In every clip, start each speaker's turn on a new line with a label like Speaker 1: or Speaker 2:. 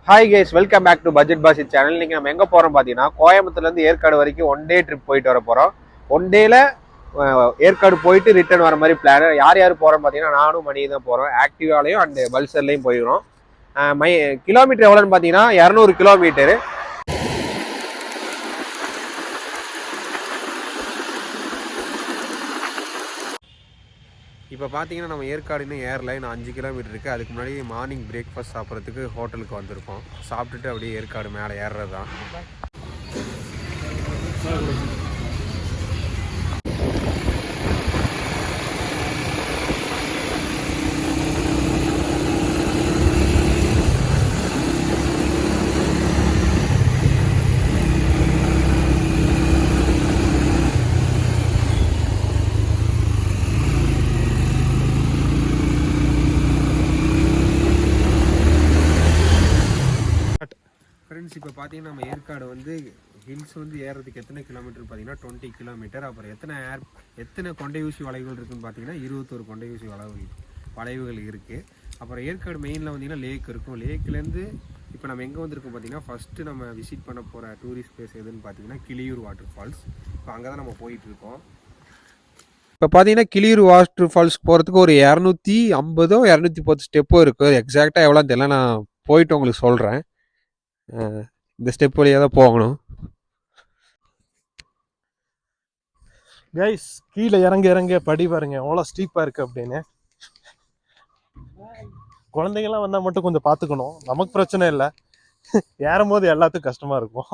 Speaker 1: Hi guys, welcome back to budget பாசி channel. இன்னைக்கு நம்ம எங்கே போகிறோம் பார்த்தீங்கன்னா, கோயம்புத்தூர்லேருந்து ஏற்காடு வரைக்கும் ஒன் டே ட்ரிப் போயிட்டு வர போகிறோம். ஒன் டேல ஏற்காடு போயிட்டு ரிட்டர்ன் வர மாதிரி பிளான். யார் யார் போகிறோம் பார்த்தீங்கன்னா, நானும் மணி தான் போகிறோம். ஆக்டிவாலையும் அண்ட் பல்சர்லையும் போயிடுறோம். கிலோமீட்டர் எவ்வளோன்னு பார்த்தீங்கன்னா 200 கிலோமீட்டரு. இப்போ பார்த்தீங்கன்னா நம்ம ஏற்காடுன்னு ஏர்லைன் 5 கிலோமீட்டர் இருக்குது. அதுக்கு முன்னாடி மார்னிங் பிரேக்ஃபாஸ்ட் சாப்பிட்றதுக்கு ஹோட்டலுக்கு வந்திருக்கோம். சாப்பிட்டுட்டு அப்படியே ஏற்காடு மேலே ஏறுறது தான். ஃப்ரெண்ட்ஸ், இப்போ பார்த்தீங்கன்னா நம்ம ஏற்காடு வந்து ஹில்ஸ் வந்து ஏறதுக்கு எத்தனை கிலோமீட்டர் பார்த்தீங்கன்னா 20 கிலோமீட்டர். அப்புறம் எத்தனை கொண்டை ஊசி வளைவுகள் இருக்குதுன்னு பார்த்தீங்கன்னா 21 கொண்டை ஊசி வளைவுகள் இருக்குது. அப்புறம் ஏற்காடு மெயினில் வந்தீங்கன்னா லேக் இருக்கும். லேக்லேருந்து இப்போ நம்ம எங்கே வந்திருக்கோம் பார்த்தீங்கன்னா, ஃபஸ்ட்டு நம்ம விசிட் பண்ண போகிற டூரிஸ்ட் பிளேஸ் எதுன்னு பார்த்தீங்கன்னா கிளியூர் வாட்டர் ஃபால்ஸ். இப்போ அங்கே தான் நம்ம போயிட்டுருக்கோம். இப்போ பார்த்தீங்கன்னா கிளியூர் வாட்டர் ஃபால்ஸ் போகிறதுக்கு ஒரு 250 210 ஸ்டெப்போ இருக்குது. எக்ஸாக்டாக எவ்வளோன்னு தெரியல, நான் போயிட்டு உங்களுக்கு சொல்கிறேன். இந்த ஸ்டெப் வழியாக தான் போகணும்.
Speaker 2: கைஸ், கீழே இறங்க படி பாருங்க எவ்வளோ ஸ்டீப்பாக இருக்குது அப்படின்னு. குழந்தைங்கள்லாம் வந்தால் மட்டும் கொஞ்சம் பார்த்துக்கணும். நமக்கு பிரச்சனை இல்லை, ஏறும் போது எல்லாத்துக்கும் கஷ்டமாக இருக்கும்.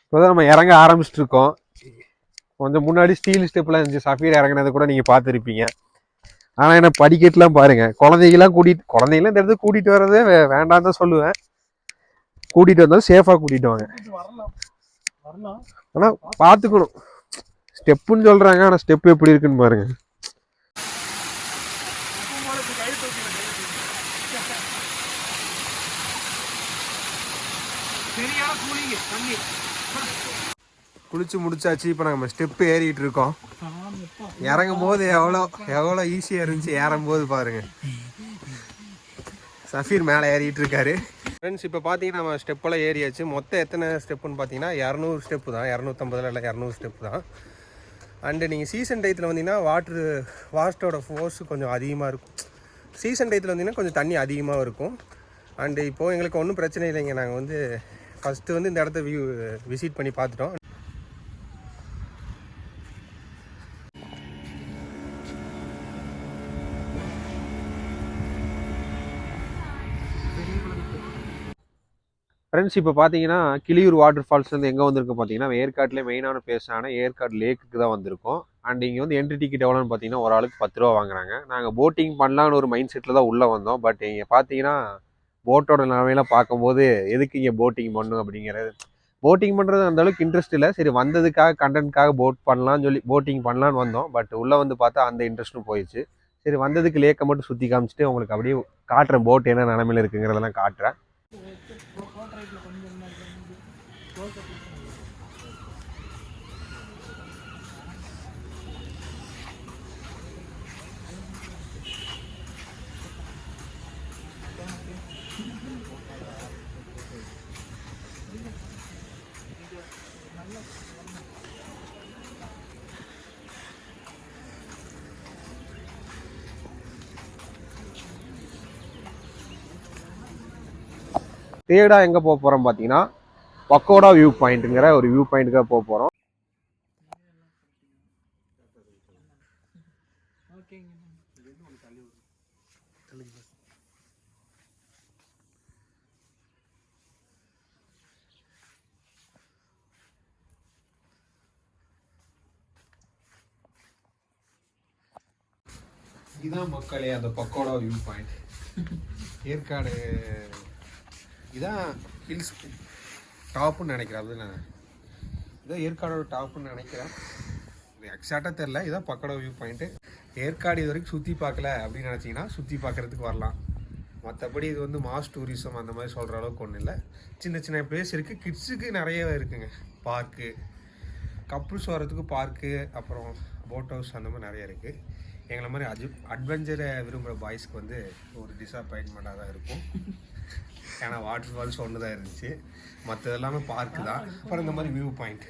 Speaker 1: இப்போதான் நம்ம இறங்க ஆரம்பிச்சுட்டு இருக்கோம். கொஞ்சம் முன்னாடி ஸ்டீல் ஸ்டெப்லாம் இருந்துச்சு. சஃபீர் இறங்கினதை கூட நீங்கள் பார்த்துருப்பீங்க. ஆனால் என்ன படிக்கட்டுலாம் பாருங்க. குழந்தைங்களாம் இந்த இடத்துக்கு கூட்டிகிட்டு வர்றதே வேண்டாம் தான் சொல்லுவேன். கூட்டிகிட்டு வந்தாலும் சேஃபாக கூட்டிகிட்டு வாங்க. ஆனால் பார்த்துக்கணும். ஸ்டெப்புன்னு சொல்கிறாங்க, ஆனால் ஸ்டெப்பு எப்படி இருக்குன்னு பாருங்க. குளிச்சு முடிச்சாச்சு. இப்போ நம்ம ஸ்டெப்பு ஏறிட்டு இருக்கோம். இறங்கும் போது எவ்வளோ ஈஸியாக இருந்துச்சு ஏறும் போது பாருங்க. சஃபீர் மேலே ஏறிட்டு இருக்காரு. ஃப்ரெண்ட்ஸ், இப்போ பார்த்தீங்கன்னா நம்ம ஸ்டெப்பெல்லாம் ஏறியாச்சு. மொத்தம் எத்தனை ஸ்டெப்புன்னு பார்த்தீங்கன்னா 200 ஸ்டெப்பு தான். 250 இல்லை 200 ஸ்டெப்பு தான். அண்டு நீங்கள் சீசன் டயத்தில் வந்தீங்கன்னா வாட்டரோட ஃபோர்ஸ் கொஞ்சம் அதிகமாக இருக்கும். சீசன் டயத்தில் வந்தீங்கன்னா கொஞ்சம் தண்ணி அதிகமாக இருக்கும். அண்டு இப்போது எங்களுக்கு ஒன்றும் பிரச்சனை இல்லைங்க. நாங்கள் வந்து ஃபஸ்ட்டு வந்து இந்த இடத்த விசிட் பண்ணி பார்த்துட்டோம். ஃப்ரெண்ட்ஸ், இப்போ பார்த்தீங்கன்னா கிளியூர் வாட்டர் ஃபால்ஸ் வந்து எங்கே வந்திருக்கோம் பார்த்தீங்கன்னா, ஏற்காட்டிலே மெயினான பிளேஸான ஏற்காடு லேக்குக்கு தான் வந்திருக்கோம். அண்ட் இங்கே வந்து என்ட்ரி டிக்கெட் எவ்வளோன்னு பார்த்தீங்கன்னா ஒரு ஆளுக்கு 10 ரூபா வாங்குறாங்க. நாங்கள் போட்டிங் பண்ணலான்னு ஒரு மைண்ட் செட்டில் தான் உள்ளே வந்தோம். பட் இங்கே பார்த்தீங்கன்னா போட்டோட நிலமையெல்லாம் பார்க்கும்போது எதுக்கு இங்கே போட்டிங் பண்ணணும் அப்படிங்கிறது. போட்டிங் பண்ணுறது அந்தளவுக்கு இன்ட்ரெஸ்ட் இல்லை. சரி, வந்ததுக்காக கண்டென்ட்காக போட்டிங் பண்ணலான்னு வந்தோம். பட் உள்ளே வந்து பார்த்தா அந்த இன்ட்ரெஸ்ட்டும் போயிடுச்சு. சரி, வந்ததுக்கு லேக்கை மட்டும் சுற்றி காமிச்சிட்டு உங்களுக்கு அப்படியே காட்டுறேன் போட் என்ன நிலமையில் இருக்குங்கிறதெல்லாம் காட்டுறேன். தேடா எங்கே போக போகிறோம் பார்த்தீங்கன்னா, பக்கோடா வியூ பாயிண்ட்டுங்கிற ஒரு வியூ பாயிண்ட்டுக்காக போக போகிறோம். இதுதான் மக்களே அந்த பக்கோடா வியூ பாயிண்ட். ஏற்காடு இதான் ஹில்ஸ் டாப்புன்னு நினைக்கிறேன். அது நான் இதான் ஏற்காடோட டாப்புன்னு நினைக்கிறேன். இது எக்ஸாக்டாக தெரில. இதான் பக்கோடா வியூ பாயிண்ட்டு. ஏற்காடு இது வரைக்கும் சுற்றி பார்க்கல அப்படின்னு நினச்சிங்கன்னா சுற்றி பார்க்குறதுக்கு வரலாம். மற்றபடி இது வந்து மாஸ் டூரிசம் அந்த மாதிரி சொல்கிற அளவுக்கு ஒன்றும் இல்லை. சின்ன சின்ன பிளேஸ் இருக்குது, கிட்ஸுக்கு நிறைய இருக்குங்க. பார்க்கு, கப்புள்ஸ் வரதுக்கு பார்க்கு, அப்புறம் போட் ஹவுஸ் அந்த மாதிரி நிறைய இருக்குது. எங்களை மாதிரி அட்வென்ச்சரை விரும்புகிற பாய்ஸ்க்கு வந்து ஒரு டிஸப்பாயின்மெண்ட்டாக தான் இருக்கும். ஏன்னா வாட்டர் ஃபால்ஸ் ஒன்று தான் இருந்துச்சு, மற்றது எல்லாமே பார்க்கு தான். அப்புறம் இந்த மாதிரி வியூ பாயிண்ட்